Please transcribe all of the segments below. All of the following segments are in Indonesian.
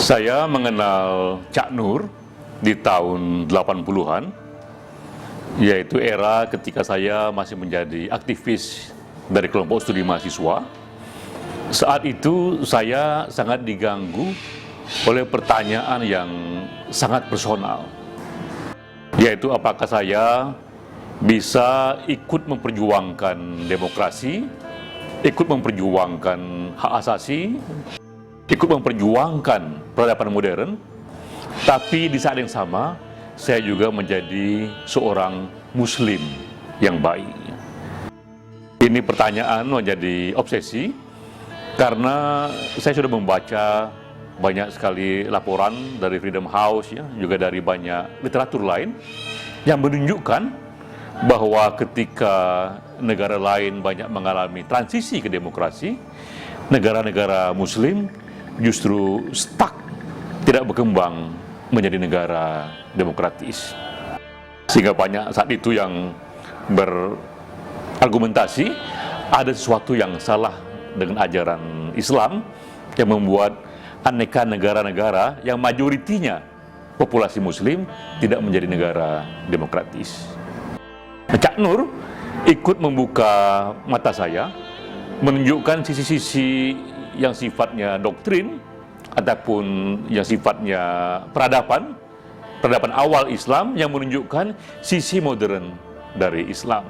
Saya mengenal Cak Nur di tahun 80-an, yaitu era ketika saya masih menjadi aktivis dari kelompok studi mahasiswa. Saat itu saya sangat diganggu oleh pertanyaan yang sangat personal, yaitu apakah saya bisa ikut memperjuangkan demokrasi, ikut memperjuangkan hak asasi, ikut memperjuangkan peradaban modern, tapi di saat yang sama saya juga menjadi seorang muslim yang baik. Ini pertanyaan menjadi obsesi karena saya sudah membaca banyak sekali laporan dari Freedom House, juga dari banyak literatur lain yang menunjukkan bahwa ketika negara lain banyak mengalami transisi ke demokrasi, negara-negara muslim justru stuck, tidak berkembang menjadi negara demokratis. Sehingga banyak saat itu yang berargumentasi ada sesuatu yang salah dengan ajaran Islam yang membuat aneka negara-negara yang majoritinya populasi muslim tidak menjadi negara demokratis. Cak Nur ikut membuka mata saya, menunjukkan sisi-sisi yang sifatnya doktrin ataupun yang sifatnya peradaban awal Islam yang menunjukkan sisi modern dari Islam.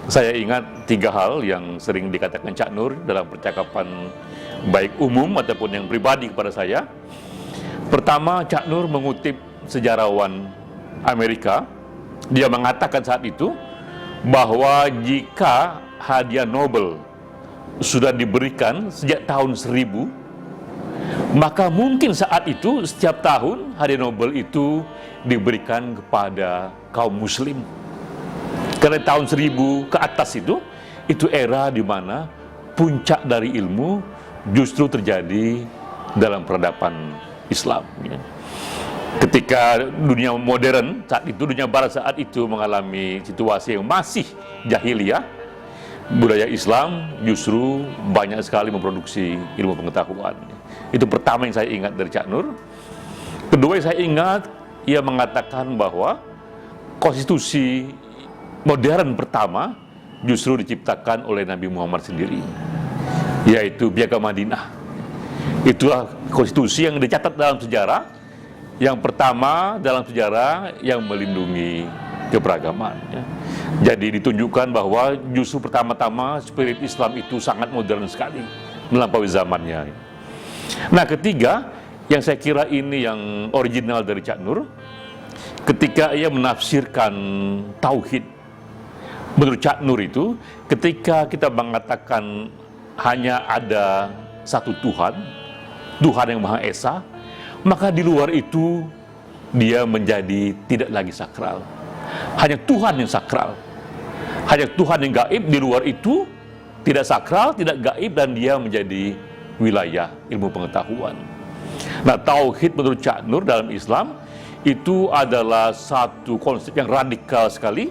Saya ingat 3 hal yang sering dikatakan Cak Nur dalam percakapan baik umum ataupun yang pribadi kepada saya. Pertama, Cak Nur mengutip sejarawan Amerika. Dia mengatakan saat itu bahwa jika hadiah Nobel sudah diberikan sejak tahun 1000, maka mungkin saat itu setiap tahun hadiah Nobel itu diberikan kepada kaum muslim. Karena tahun 1000 ke atas itu era di mana puncak dari ilmu justru terjadi dalam peradaban Islam. Ketika dunia modern saat itu, dunia barat saat itu mengalami situasi yang masih jahiliyah, budaya Islam justru banyak sekali memproduksi ilmu pengetahuan. Itu pertama yang saya ingat dari Cak Nur. Kedua yang saya ingat, ia mengatakan bahwa konstitusi modern pertama justru diciptakan oleh Nabi Muhammad sendiri, yaitu Piagam Madinah. Itulah konstitusi yang dicatat dalam sejarah, yang pertama dalam sejarah yang melindungi keberagaman. Jadi ditunjukkan bahwa justru pertama-tama spirit Islam itu sangat modern sekali, melampaui zamannya. Nah, ketiga, yang saya kira ini yang original dari Cak Nur, ketika ia menafsirkan tauhid. Menurut Cak Nur itu, ketika kita mengatakan hanya ada satu Tuhan, Tuhan yang Maha Esa, maka di luar itu dia menjadi tidak lagi sakral. Hanya Tuhan yang sakral. Hanya Tuhan yang gaib, di luar itu tidak sakral, tidak gaib, dan dia menjadi wilayah ilmu pengetahuan. Nah, tauhid menurut Cak Nur dalam Islam itu adalah satu konsep yang radikal sekali,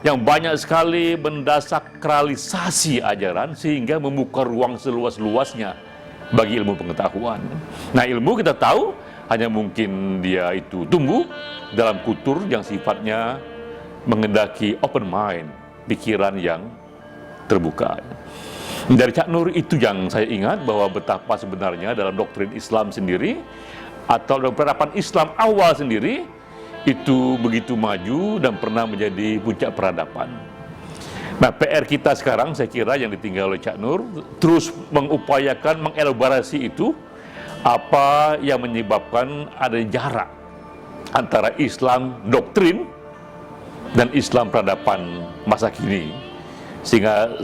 yang banyak sekali mendesakralisasi ajaran sehingga membuka ruang seluas-luasnya bagi ilmu pengetahuan. Nah, ilmu kita tahu hanya mungkin dia itu tumbuh dalam kultur yang sifatnya mengendaki open mind, pikiran yang terbuka. Dari Cak Nur itu yang saya ingat bahwa betapa sebenarnya dalam doktrin Islam sendiri atau dalam peradaban Islam awal sendiri itu begitu maju dan pernah menjadi puncak peradaban. Nah, PR kita sekarang saya kira yang ditinggal oleh Cak Nur terus mengupayakan mengelaborasi itu, apa yang menyebabkan ada jarak antara Islam doktrin dan Islam peradaban masa kini, sehingga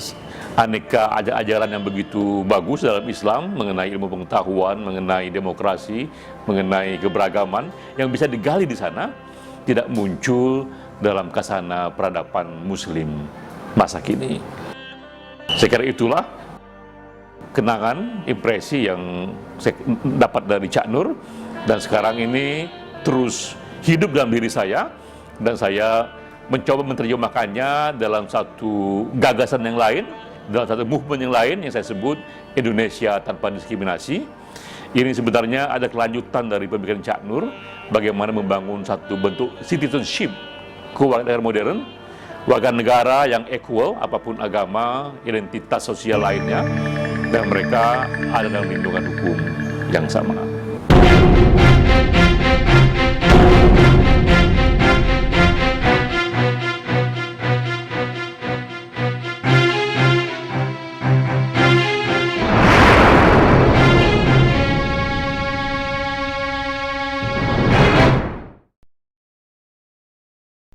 aneka ajaran yang begitu bagus dalam Islam mengenai ilmu pengetahuan, mengenai demokrasi, mengenai keberagaman yang bisa digali di sana tidak muncul dalam kasana peradaban muslim masa kini. Saya kira itulah kenangan, impresi yang saya dapat dari Cak Nur, dan sekarang ini terus hidup dalam diri saya, dan saya mencoba menerjemahkannya dalam satu gagasan yang lain, dalam satu movement yang lain yang saya sebut Indonesia Tanpa Diskriminasi. Ini sebenarnya ada kelanjutan dari pemikiran Cak Nur, bagaimana membangun satu bentuk citizenship, kewarganegaraan negara modern, warga negara yang equal, apapun agama, identitas sosial lainnya, dan mereka ada dalam lindungan hukum yang sama.